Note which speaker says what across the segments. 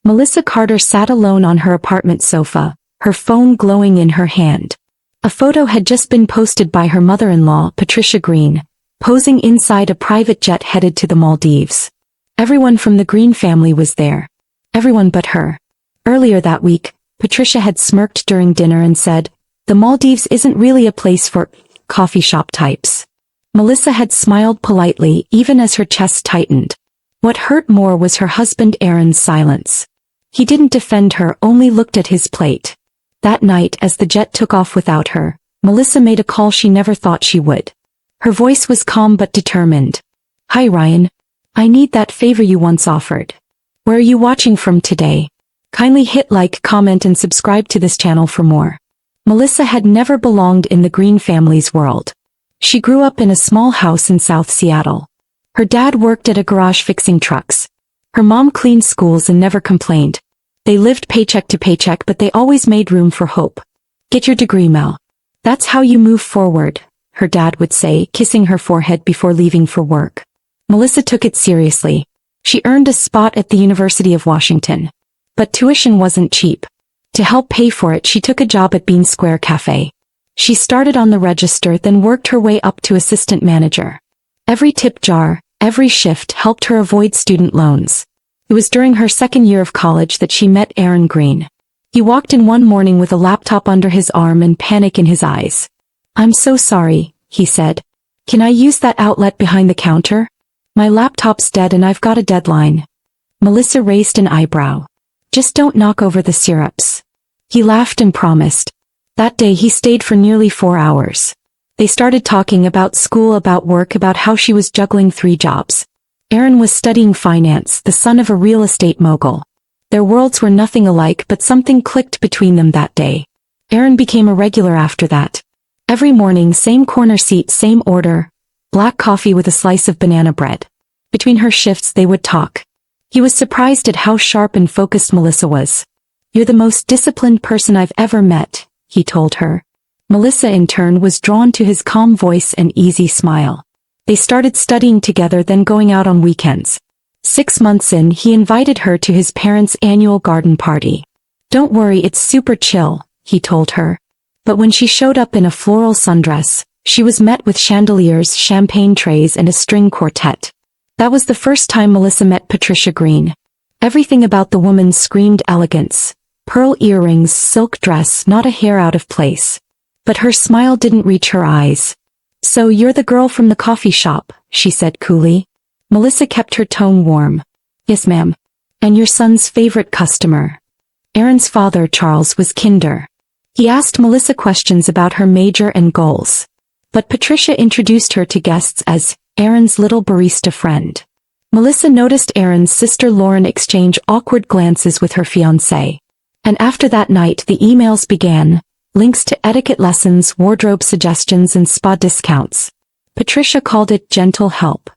Speaker 1: Melissa Carter sat alone on her apartment sofa, her phone glowing in her hand. A photo had just been posted by her mother-in-law, Patricia Green, posing inside a private jet headed to the Maldives. Everyone from the Green family was there. Everyone but her. Earlier that week, Patricia had smirked during dinner and said, "The Maldives isn't really a place for coffee shop types." Melissa had smiled politely even as her chest tightened. What hurt more was her husband Aaron's silence. He didn't defend her, only looked at his plate. That night, as the jet took off without her, Melissa made a call she never thought she would. Her voice was calm but determined. "Hi Ryan. I need that favor you once offered. Where are you watching from today? Kindly hit like, comment and subscribe to this channel for more." Melissa had never belonged in the Green family's world. She grew up in a small house in South Seattle. Her dad worked at a garage fixing trucks. Her mom cleaned schools and never complained. They lived paycheck to paycheck, but they always made room for hope. "Get your degree, Mel. That's how you move forward," her dad would say, kissing her forehead before leaving for work. Melissa took it seriously. She earned a spot at the University of Washington. But tuition wasn't cheap. To help pay for it, she took a job at Bean Square Cafe. She started on the register, then worked her way up to assistant manager. Every tip jar, every shift helped her avoid student loans. It was during her second year of college that she met Aaron Green. He walked in one morning with a laptop under his arm and panic in his eyes. "I'm so sorry," he said. "Can I use that outlet behind the counter? My laptop's dead and I've got a deadline." Melissa raised an eyebrow. "Just don't knock over the syrups." He laughed and promised. That day he stayed for nearly 4 hours. They started talking about school, about work, about how she was juggling 3 jobs. Aaron was studying finance, the son of a real estate mogul. Their worlds were nothing alike, but something clicked between them that day. Aaron became a regular after that. Every morning, same corner seat, same order, black coffee with a slice of banana bread. Between her shifts they would talk. He was surprised at how sharp and focused Melissa was. "You're the most disciplined person I've ever met," he told her. Melissa in turn was drawn to his calm voice and easy smile. They started studying together, then going out on weekends. 6 months in, he invited her to his parents' annual garden party. "Don't worry, it's super chill," he told her. But when she showed up in a floral sundress, she was met with chandeliers, champagne trays and a string quartet. That was the first time Melissa met Patricia Green. Everything about the woman screamed elegance. Pearl earrings, silk dress, not a hair out of place. But her smile didn't reach her eyes. "So you're the girl from the coffee shop," she said coolly. Melissa kept her tone warm. "Yes, ma'am. And your son's favorite customer." Aaron's father, Charles, was kinder. He asked Melissa questions about her major and goals. But Patricia introduced her to guests as Aaron's little barista friend. Melissa noticed Aaron's sister Lauren exchange awkward glances with her fiancé. And after that night the emails began, links to etiquette lessons, wardrobe suggestions and spa discounts. Patricia called it gentle help.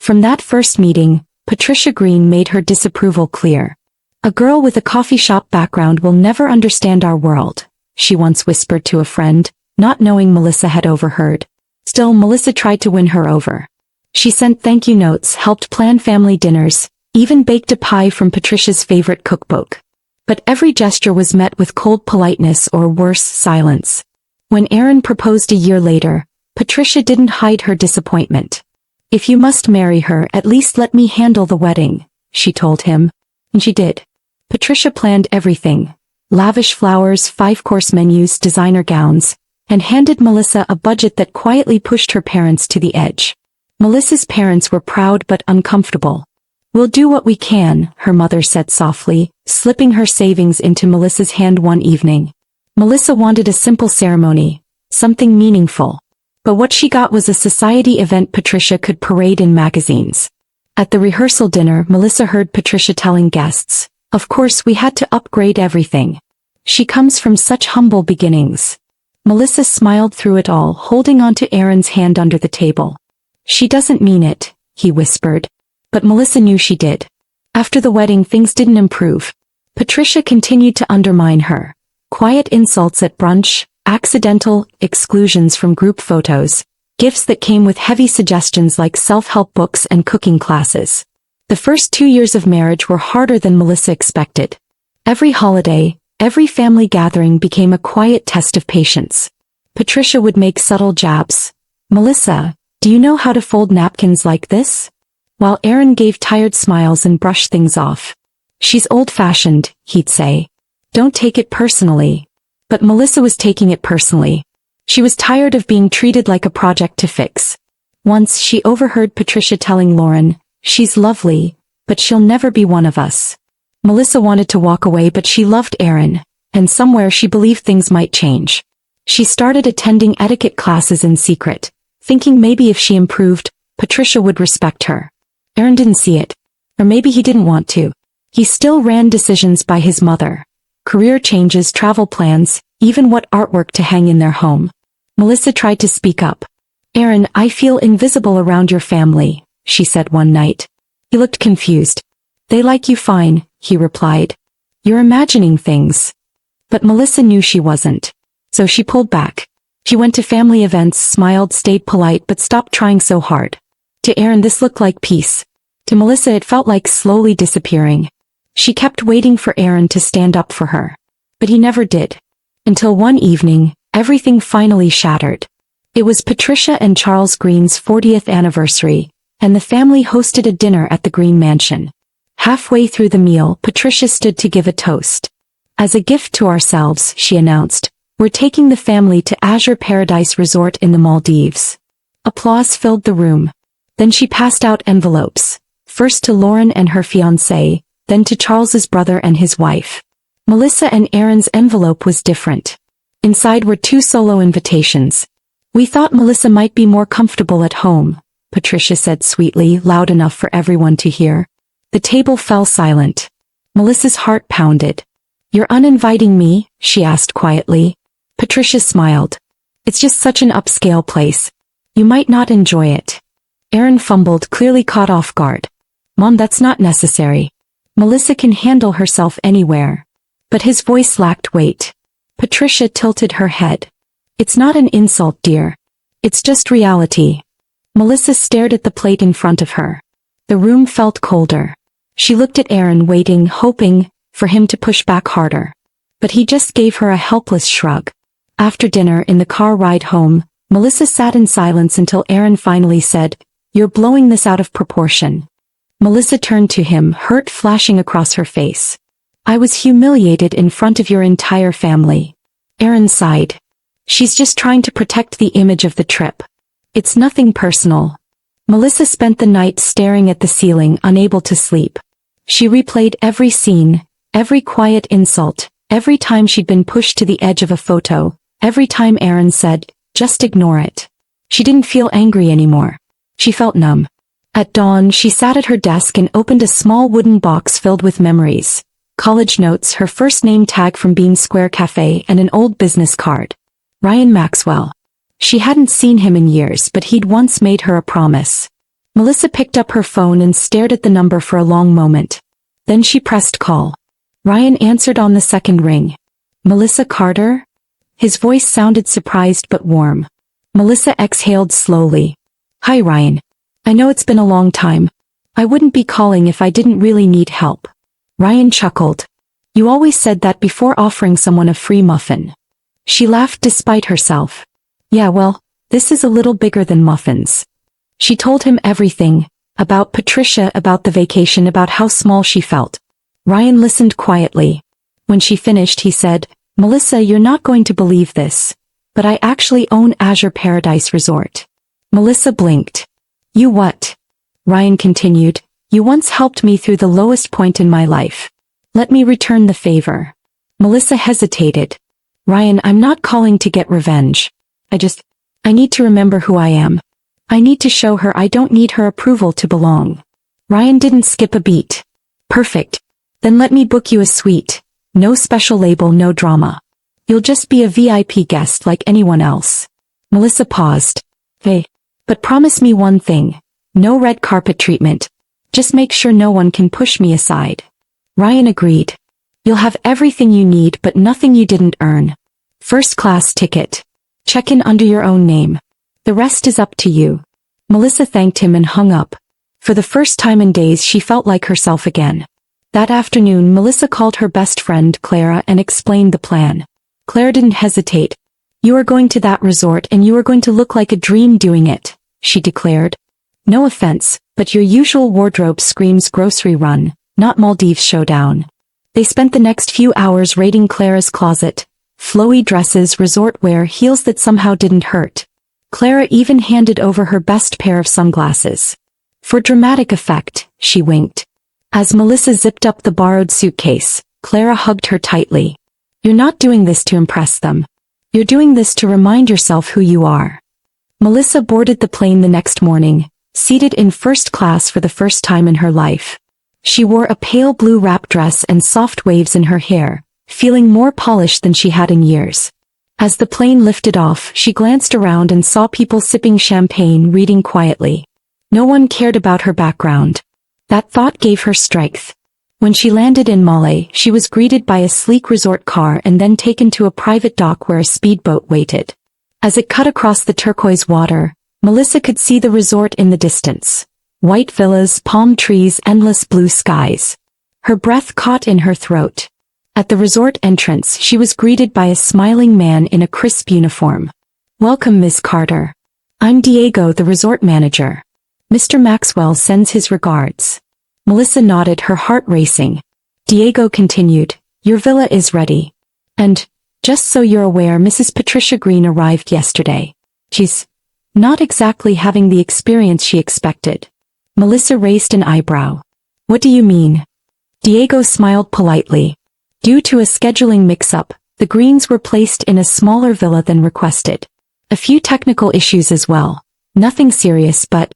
Speaker 1: From that first meeting, Patricia Green made her disapproval clear. "A girl with a coffee shop background will never understand our world," she once whispered to a friend, not knowing Melissa had overheard. Still, Melissa tried to win her over. She sent thank you notes, helped plan family dinners, even baked a pie from Patricia's favorite cookbook. But every gesture was met with cold politeness or worse, silence. When Aaron proposed a year later, Patricia didn't hide her disappointment. "If you must marry her, at least let me handle the wedding," she told him. And she did. Patricia planned everything. Lavish flowers, 5-course menus, designer gowns, and handed Melissa a budget that quietly pushed her parents to the edge. Melissa's parents were proud but uncomfortable. "We'll do what we can," her mother said softly, slipping her savings into Melissa's hand one evening. Melissa wanted a simple ceremony, something meaningful. But what she got was a society event Patricia could parade in magazines. At the rehearsal dinner, Melissa heard Patricia telling guests, "Of course we had to upgrade everything. She comes from such humble beginnings." Melissa smiled through it all, holding onto Aaron's hand under the table. "She doesn't mean it," he whispered. But Melissa knew she did. After the wedding, things didn't improve. Patricia continued to undermine her. Quiet insults at brunch, accidental exclusions from group photos, gifts that came with heavy suggestions like self-help books and cooking classes. The first 2 years of marriage were harder than Melissa expected. Every holiday, every family gathering became a quiet test of patience. Patricia would make subtle jabs. "Melissa, do you know how to fold napkins like this?" While Aaron gave tired smiles and brushed things off. "She's old-fashioned," he'd say. "Don't take it personally." But Melissa was taking it personally. She was tired of being treated like a project to fix. Once she overheard Patricia telling Lauren, "She's lovely, but she'll never be one of us." Melissa wanted to walk away, but she loved Aaron, and somewhere she believed things might change. She started attending etiquette classes in secret, thinking maybe if she improved, Patricia would respect her. Aaron didn't see it. Or maybe he didn't want to. He still ran decisions by his mother. Career changes, travel plans, even what artwork to hang in their home. Melissa tried to speak up. "Aaron, I feel invisible around your family," she said one night. He looked confused. "They like you fine," he replied. "You're imagining things." But Melissa knew she wasn't. So she pulled back. She went to family events, smiled, stayed polite, but stopped trying so hard. To Aaron this looked like peace. To Melissa it felt like slowly disappearing. She kept waiting for Aaron to stand up for her. But he never did. Until one evening, everything finally shattered. It was Patricia and Charles Green's 40th anniversary, and the family hosted a dinner at the Green Mansion. Halfway through the meal, Patricia stood to give a toast. "As a gift to ourselves," she announced, "we're taking the family to Azure Paradise Resort in the Maldives." Applause filled the room. Then she passed out envelopes, first to Lauren and her fiancé, then to Charles's brother and his wife. Melissa and Aaron's envelope was different. Inside were 2 solo invitations. "We thought Melissa might be more comfortable at home," Patricia said sweetly, loud enough for everyone to hear. The table fell silent. Melissa's heart pounded. "You're uninviting me?" she asked quietly. Patricia smiled. "It's just such an upscale place. You might not enjoy it." Aaron fumbled, clearly caught off guard. "Mom, that's not necessary. Melissa can handle herself anywhere." But his voice lacked weight. Patricia tilted her head. "It's not an insult, dear. It's just reality." Melissa stared at the plate in front of her. The room felt colder. She looked at Aaron, waiting, hoping for him to push back harder. But he just gave her a helpless shrug. After dinner, in the car ride home, Melissa sat in silence until Aaron finally said, "You're blowing this out of proportion." Melissa turned to him, hurt flashing across her face. "I was humiliated in front of your entire family." Aaron sighed. "She's just trying to protect the image of the trip. It's nothing personal." Melissa spent the night staring at the ceiling, unable to sleep. She replayed every scene, every quiet insult, every time she'd been pushed to the edge of a photo, every time Aaron said, "Just ignore it." She didn't feel angry anymore. She felt numb. At dawn, she sat at her desk and opened a small wooden box filled with memories. College notes, her first name tag from Bean Square Cafe, and an old business card. Ryan Maxwell. She hadn't seen him in years, but he'd once made her a promise. Melissa picked up her phone and stared at the number for a long moment. Then she pressed call. Ryan answered on the second ring. "Melissa Carter?" His voice sounded surprised but warm. Melissa exhaled slowly. "Hi Ryan. I know it's been a long time. I wouldn't be calling if I didn't really need help." Ryan chuckled. "You always said that before offering someone a free muffin." She laughed despite herself. "Yeah, well, this is a little bigger than muffins." She told him everything, about Patricia, about the vacation, about how small she felt. Ryan listened quietly. When she finished, he said, "Melissa, you're not going to believe this, but I actually own Azure Paradise Resort." Melissa blinked. "You what?" Ryan continued, "You once helped me through the lowest point in my life. Let me return the favor." Melissa hesitated. "Ryan, I'm not calling to get revenge. I need to remember who I am. I need to show her I don't need her approval to belong." Ryan didn't skip a beat. "Perfect. Then let me book you a suite. No special label, no drama. You'll just be a VIP guest like anyone else." Melissa paused. "Hey, but promise me one thing. No red carpet treatment. Just make sure no one can push me aside." Ryan agreed. "You'll have everything you need but nothing you didn't earn. First class ticket. Check in under your own name. The rest is up to you." Melissa thanked him and hung up. For the first time in days she felt like herself again. That afternoon Melissa called her best friend Clara and explained the plan. Clara didn't hesitate. "You are going to that resort and you are going to look like a dream doing it," she declared. "No offense, but your usual wardrobe screams grocery run, not Maldives showdown." They spent the next few hours raiding Clara's closet. Flowy dresses, resort wear, heels that somehow didn't hurt. Clara even handed over her best pair of sunglasses. For dramatic effect, she winked. As Melissa zipped up the borrowed suitcase, Clara hugged her tightly. "You're not doing this to impress them. You're doing this to remind yourself who you are." Melissa boarded the plane the next morning, seated in first class for the first time in her life. She wore a pale blue wrap dress and soft waves in her hair, feeling more polished than she had in years. As the plane lifted off, she glanced around and saw people sipping champagne, reading quietly. No one cared about her background. That thought gave her strength. When she landed in Male, she was greeted by a sleek resort car and then taken to a private dock where a speedboat waited. As it cut across the turquoise water, Melissa could see the resort in the distance. White villas, palm trees, endless blue skies. Her breath caught in her throat. At the resort entrance, she was greeted by a smiling man in a crisp uniform. "Welcome, Miss Carter. I'm Diego, the resort manager. Mr. Maxwell sends his regards." Melissa nodded, her heart racing. Diego continued, "Your villa is ready. And, just so you're aware, Mrs. Patricia Green arrived yesterday. She's not exactly having the experience she expected." Melissa raised an eyebrow. "What do you mean?" Diego smiled politely. Due to a scheduling mix-up, the Greens were placed in a smaller villa than requested. A few technical issues as well. Nothing serious, but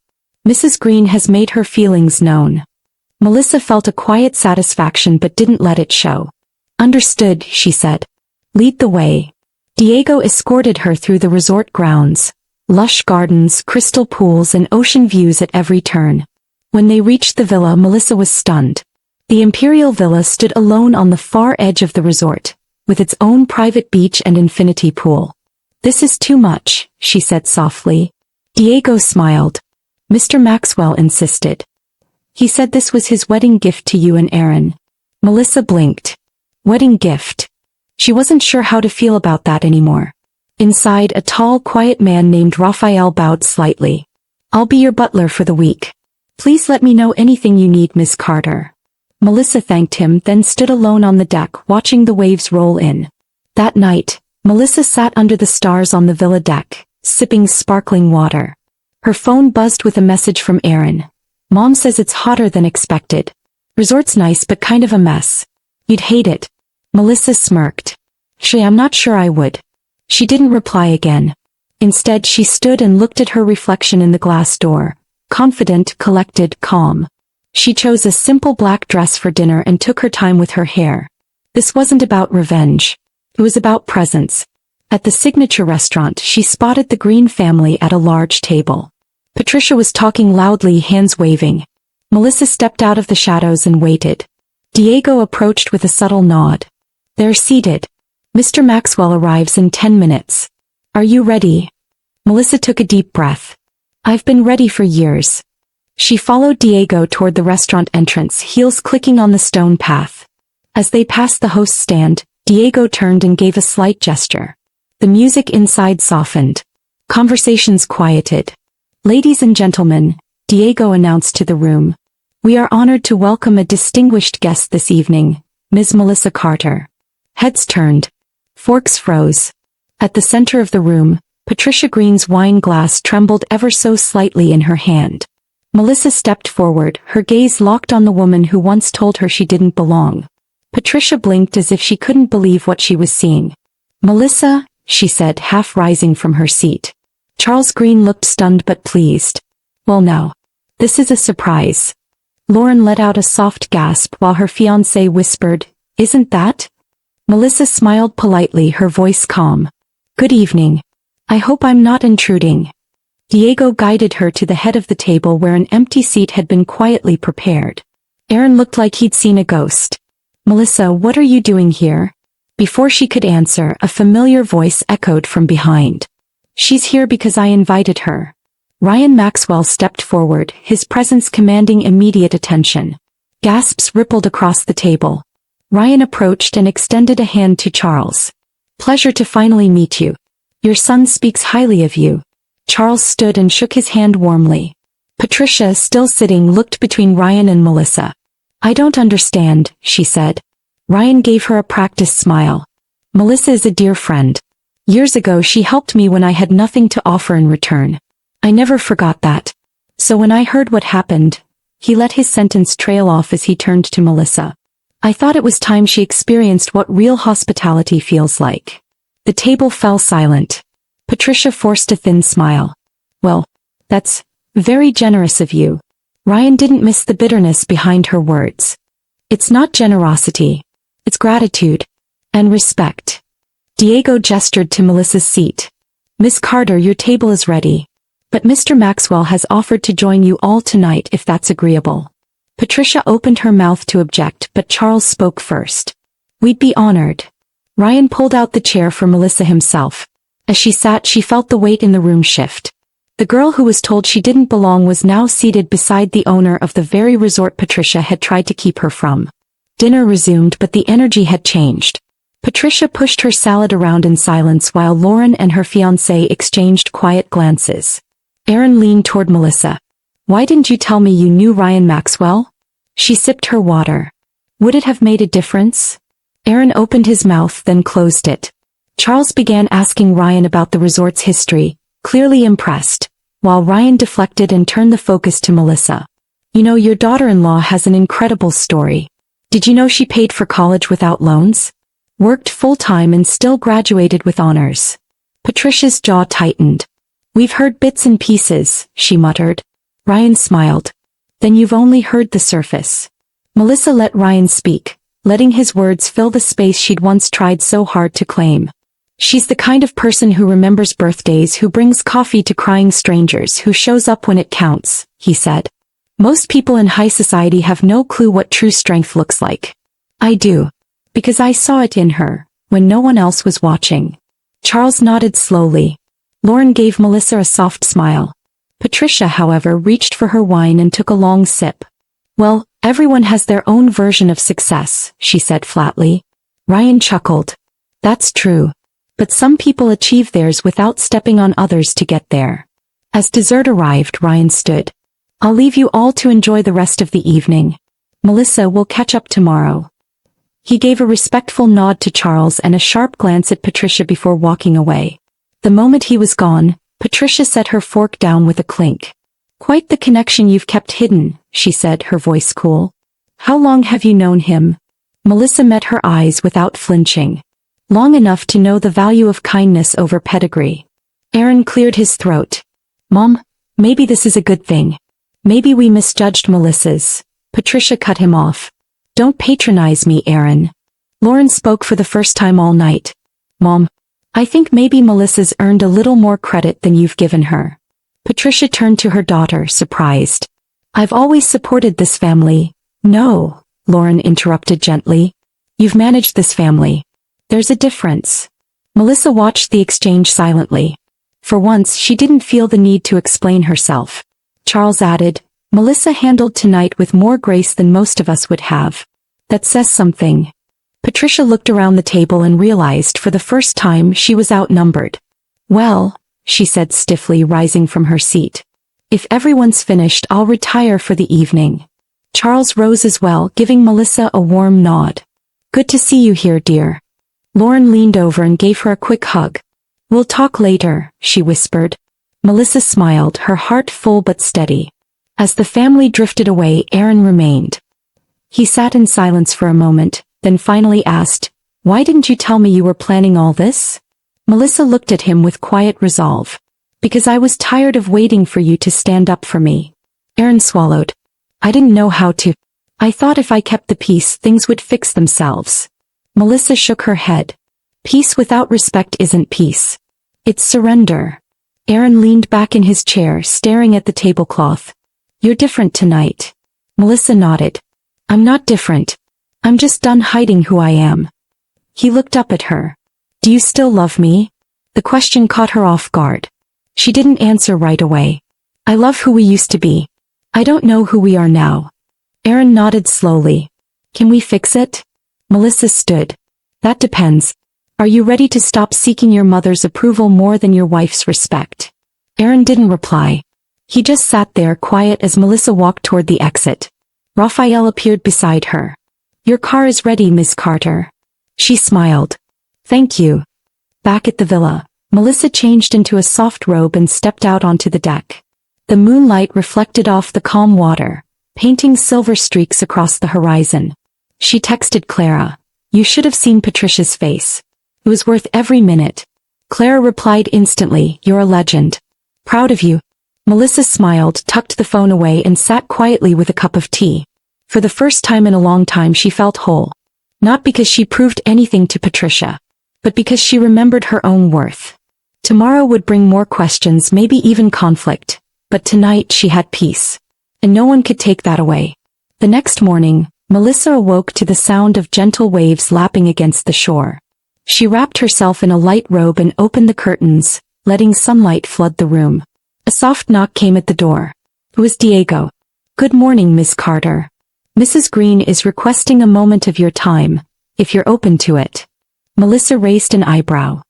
Speaker 1: Mrs. Green has made her feelings known. Melissa felt a quiet satisfaction but didn't let it show. "Understood," she said. "Lead the way." Diego escorted her through the resort grounds. Lush gardens, crystal pools, and ocean views at every turn. When they reached the villa, Melissa was stunned. The Imperial Villa stood alone on the far edge of the resort, with its own private beach and infinity pool. "This is too much," she said softly. Diego smiled. "Mr. Maxwell insisted. He said this was his wedding gift to you and Aaron." Melissa blinked. Wedding gift. She wasn't sure how to feel about that anymore. Inside, a tall, quiet man named Raphael bowed slightly. "I'll be your butler for the week. Please let me know anything you need, Miss Carter." Melissa thanked him, then stood alone on the deck, watching the waves roll in. That night, Melissa sat under the stars on the villa deck, sipping sparkling water. Her phone buzzed with a message from Aaron. "Mom says it's hotter than expected. Resort's nice but kind of a mess. You'd hate it." Melissa smirked. I'm not sure I would." She didn't reply again. Instead, she stood and looked at her reflection in the glass door, confident, collected, calm. She chose a simple black dress for dinner and took her time with her hair. This wasn't about revenge. It was about presence. At the signature restaurant, she spotted the Green family at a large table. Patricia was talking loudly, hands waving. Melissa stepped out of the shadows and waited. Diego approached with a subtle nod. "They're seated. Mr. Maxwell arrives in 10 minutes. Are you ready?" Melissa took a deep breath. "I've been ready for years." She followed Diego toward the restaurant entrance, heels clicking on the stone path. As they passed the host stand, Diego turned and gave a slight gesture. The music inside softened. Conversations quieted. "Ladies and gentlemen," Diego announced to the room, "we are honored to welcome a distinguished guest this evening, Ms. Melissa Carter." Heads turned. Forks froze. At the center of the room, Patricia Green's wine glass trembled ever so slightly in her hand. Melissa stepped forward, her gaze locked on the woman who once told her she didn't belong. Patricia blinked as if she couldn't believe what she was seeing. "Melissa," she said, half rising from her seat. Charles Green looked stunned but pleased. "Well, no. This is a surprise." Lauren let out a soft gasp while her fiancé whispered, "Isn't that?" Melissa smiled politely, her voice calm. "Good evening. I hope I'm not intruding." Diego guided her to the head of the table where an empty seat had been quietly prepared. Aaron looked like he'd seen a ghost. "Melissa, what are you doing here?" Before she could answer, a familiar voice echoed from behind. "She's here because I invited her." Ryan Maxwell stepped forward, his presence commanding immediate attention. Gasps rippled across the table. Ryan approached and extended a hand to Charles. Pleasure to finally meet you. Your son speaks highly of you. Charles stood and shook his hand warmly. Patricia, still sitting, looked between Ryan and Melissa. I don't understand, she said. Ryan gave her a practiced smile. Melissa is a dear friend. Years ago she helped me when I had nothing to offer in return. I never forgot that. So when I heard what happened, he let his sentence trail off as he turned to Melissa. I thought it was time she experienced what real hospitality feels like. The table fell silent. Patricia forced a thin smile. Well, that's very generous of you. Ryan didn't miss the bitterness behind her words. It's not generosity. It's gratitude. And respect. Diego gestured to Melissa's seat. Miss Carter, your table is ready. But Mr. Maxwell has offered to join you all tonight if that's agreeable. Patricia opened her mouth to object, but Charles spoke first. We'd be honored. Ryan pulled out the chair for Melissa himself. As she sat, she felt the weight in the room shift. The girl who was told she didn't belong was now seated beside the owner of the very resort Patricia had tried to keep her from. Dinner resumed, but the energy had changed. Patricia pushed her salad around in silence while Lauren and her fiancé exchanged quiet glances. Erin leaned toward Melissa. Why didn't you tell me you knew Ryan Maxwell? She sipped her water. Would it have made a difference? Erin opened his mouth, then closed it. Charles began asking Ryan about the resort's history, clearly impressed, while Ryan deflected and turned the focus to Melissa. You know, your daughter-in-law has an incredible story. Did you know she paid for college without loans? Worked full-time and still graduated with honors. Patricia's jaw tightened. We've heard bits and pieces, she muttered. Ryan smiled. Then you've only heard the surface. Melissa let Ryan speak, letting his words fill the space she'd once tried so hard to claim. She's the kind of person who remembers birthdays, who brings coffee to crying strangers, who shows up when it counts, he said. Most people in high society have no clue what true strength looks like. I do. Because I saw it in her, when no one else was watching. Charles nodded slowly. Lauren gave Melissa a soft smile. Patricia, however, reached for her wine and took a long sip. Well, everyone has their own version of success, she said flatly. Ryan chuckled. That's true. But some people achieve theirs without stepping on others to get there. As dessert arrived, Ryan stood. I'll leave you all to enjoy the rest of the evening. Melissa, will catch up tomorrow. He gave a respectful nod to Charles and a sharp glance at Patricia before walking away. The moment he was gone, Patricia set her fork down with a clink. Quite the connection you've kept hidden, she said, her voice cool. How long have you known him? Melissa met her eyes without flinching. Long enough to know the value of kindness over pedigree. Aaron cleared his throat. Mom, maybe this is a good thing. Maybe we misjudged Melissa's. Patricia cut him off. Don't patronize me, Aaron. Lauren spoke for the first time all night. Mom, I think maybe Melissa's earned a little more credit than you've given her. Patricia turned to her daughter, surprised. I've always supported this family. No, Lauren interrupted gently. You've managed this family. There's a difference. Melissa watched the exchange silently. For once, she didn't feel the need to explain herself. Charles added, Melissa handled tonight with more grace than most of us would have. That says something. Patricia looked around the table and realized for the first time she was outnumbered. Well, she said stiffly, rising from her seat. If everyone's finished, I'll retire for the evening. Charles rose as well, giving Melissa a warm nod. Good to see you here, dear. Lauren leaned over and gave her a quick hug. We'll talk later, she whispered. Melissa smiled, her heart full but steady. As the family drifted away, Aaron remained. He sat in silence for a moment, then finally asked, Why didn't you tell me you were planning all this? Melissa looked at him with quiet resolve. Because I was tired of waiting for you to stand up for me. Aaron swallowed. I didn't know how to. I thought if I kept the peace, things would fix themselves. Melissa shook her head. Peace without respect isn't peace. It's surrender. Aaron leaned back in his chair, staring at the tablecloth. You're different tonight. Melissa nodded. I'm not different. I'm just done hiding who I am. He looked up at her. Do you still love me? The question caught her off guard. She didn't answer right away. I love who we used to be. I don't know who we are now. Aaron nodded slowly. Can we fix it? Melissa stood. That depends. Are you ready to stop seeking your mother's approval more than your wife's respect? Aaron didn't reply. He just sat there quiet as Melissa walked toward the exit. Raphael appeared beside her. Your car is ready, Miss Carter. She smiled. Thank you. Back at the villa, Melissa changed into a soft robe and stepped out onto the deck. The moonlight reflected off the calm water, painting silver streaks across the horizon. She texted Clara. You should have seen Patricia's face. It was worth every minute. Clara replied instantly, you're a legend. Proud of you. Melissa smiled, tucked the phone away and sat quietly with a cup of tea. For the first time in a long time she felt whole. Not because she proved anything to Patricia, but because she remembered her own worth. Tomorrow would bring more questions, maybe even conflict, but tonight she had peace. And no one could take that away. The next morning, Melissa awoke to the sound of gentle waves lapping against the shore. She wrapped herself in a light robe and opened the curtains, letting sunlight flood the room. A soft knock came at the door. It was Diego. Good morning, Miss Carter. Mrs. Green is requesting a moment of your time, if you're open to it. Melissa raised an eyebrow.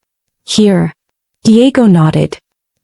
Speaker 1: Here. Diego nodded.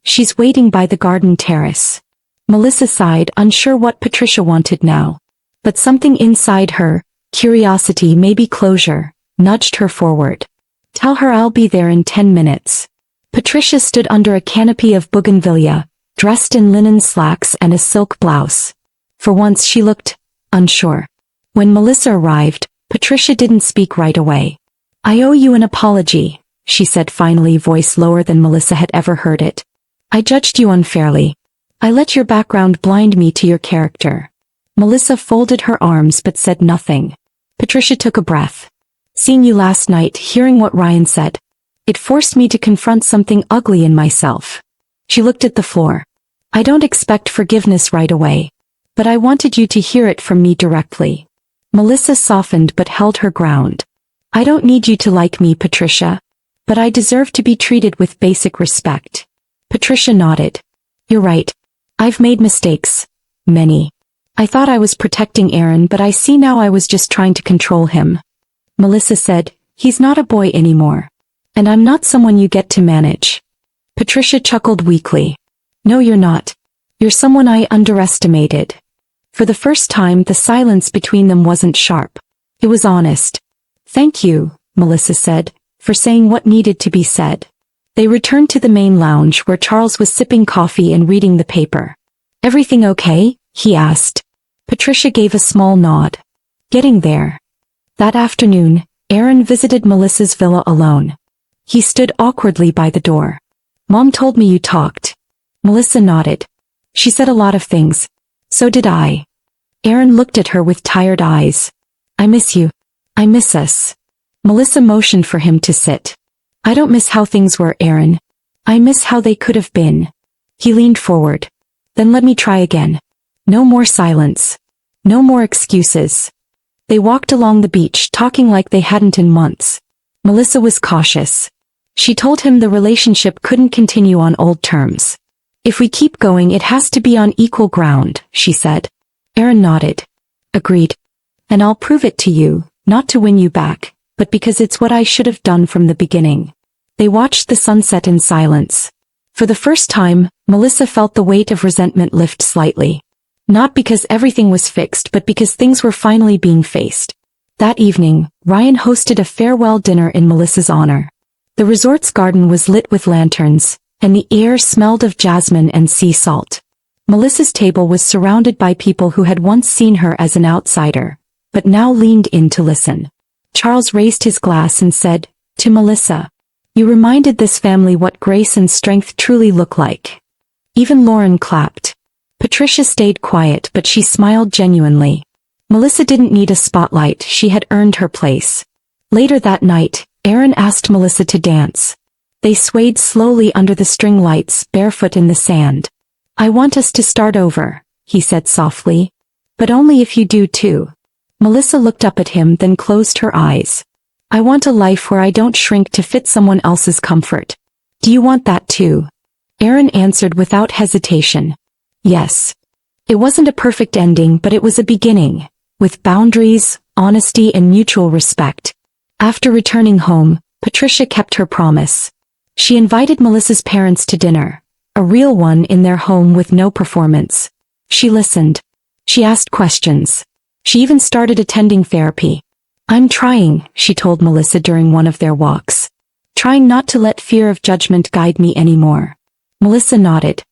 Speaker 1: She's waiting by the garden terrace. Melissa sighed, unsure what Patricia wanted now. But something inside her, curiosity, maybe closure, nudged her forward. Tell her I'll be there in 10 minutes. Patricia stood under a canopy of bougainvillea, dressed in linen slacks and a silk blouse. For once she looked unsure. When Melissa arrived, Patricia didn't speak right away. I owe you an apology, she said finally, voice lower than Melissa had ever heard it. I judged you unfairly. I let your background blind me to your character. Melissa folded her arms but said nothing. Patricia took a breath. Seeing you last night, hearing what Ryan said, it forced me to confront something ugly in myself. She looked at the floor. I don't expect forgiveness right away. But I wanted you to hear it from me directly. Melissa softened but held her ground. I don't need you to like me, Patricia. But I deserve to be treated with basic respect. Patricia nodded. You're right. I've made mistakes. Many. I thought I was protecting Aaron, but I see now I was just trying to control him. Melissa said, he's not a boy anymore. And I'm not someone you get to manage. Patricia chuckled weakly. No, you're not. You're someone I underestimated. For the first time, the silence between them wasn't sharp. It was honest. Thank you, Melissa said, for saying what needed to be said. They returned to the main lounge where Charles was sipping coffee and reading the paper. Everything okay? He asked. Patricia gave a small nod. Getting there. That afternoon, Aaron visited Melissa's villa alone. He stood awkwardly by the door. Mom told me you talked. Melissa nodded. She said a lot of things. So did I. Aaron looked at her with tired eyes. I miss you. I miss us. Melissa motioned for him to sit. I don't miss how things were, Aaron. I miss how they could have been. He leaned forward. Then let me try again. No more silence. No more excuses. They walked along the beach, talking like they hadn't in months. Melissa was cautious. She told him the relationship couldn't continue on old terms. If we keep going, it has to be on equal ground, she said. Aaron nodded. Agreed. And I'll prove it to you, not to win you back, but because it's what I should have done from the beginning. They watched the sunset in silence. For the first time, Melissa felt the weight of resentment lift slightly. Not because everything was fixed, but because things were finally being faced. That evening, Ryan hosted a farewell dinner in Melissa's honor. The resort's garden was lit with lanterns, and the air smelled of jasmine and sea salt. Melissa's table was surrounded by people who had once seen her as an outsider, but now leaned in to listen. Charles raised his glass and said, to Melissa, you reminded this family what grace and strength truly look like. Even Lauren clapped. Patricia stayed quiet, but she smiled genuinely. Melissa didn't need a spotlight, she had earned her place. Later that night, Aaron asked Melissa to dance. They swayed slowly under the string lights, barefoot in the sand. I want us to start over, he said softly. But only if you do too. Melissa looked up at him, then closed her eyes. I want a life where I don't shrink to fit someone else's comfort. Do you want that too? Aaron answered without hesitation. Yes. It wasn't a perfect ending, but it was a beginning, with boundaries, honesty, and mutual respect. After returning home, Patricia kept her promise. She invited Melissa's parents to dinner, a real one in their home with no performance. She listened. She asked questions. She even started attending therapy. "I'm trying," she told Melissa during one of their walks. "Trying not to let fear of judgment guide me anymore." Melissa nodded.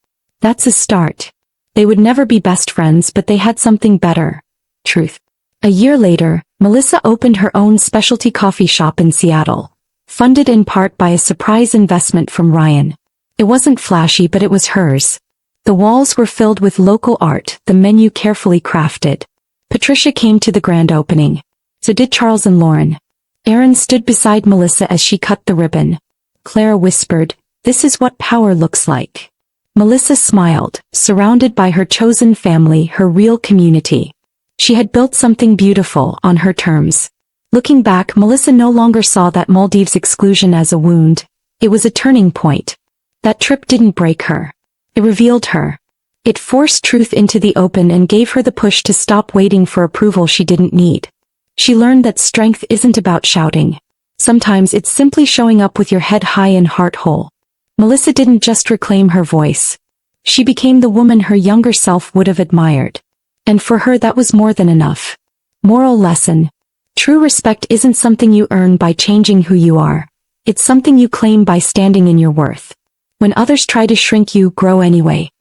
Speaker 1: That's a start. They would never be best friends, but they had something better. Truth. A year later, Melissa opened her own specialty coffee shop in Seattle, funded in part by a surprise investment from Ryan. It wasn't flashy, but it was hers. The walls were filled with local art, the menu carefully crafted. Patricia came to the grand opening. So did Charles and Lauren. Aaron stood beside Melissa as she cut the ribbon. Clara whispered, "This is what power looks like." Melissa smiled, surrounded by her chosen family, her real community. She had built something beautiful on her terms. Looking back, Melissa no longer saw that Maldives exclusion as a wound. It was a turning point. That trip didn't break her. It revealed her. It forced truth into the open and gave her the push to stop waiting for approval she didn't need. She learned that strength isn't about shouting. Sometimes it's simply showing up with your head high and heart whole. Melissa didn't just reclaim her voice. She became the woman her younger self would have admired. And for her that was more than enough. Moral lesson. True respect isn't something you earn by changing who you are. It's something you claim by standing in your worth. When others try to shrink you, grow anyway.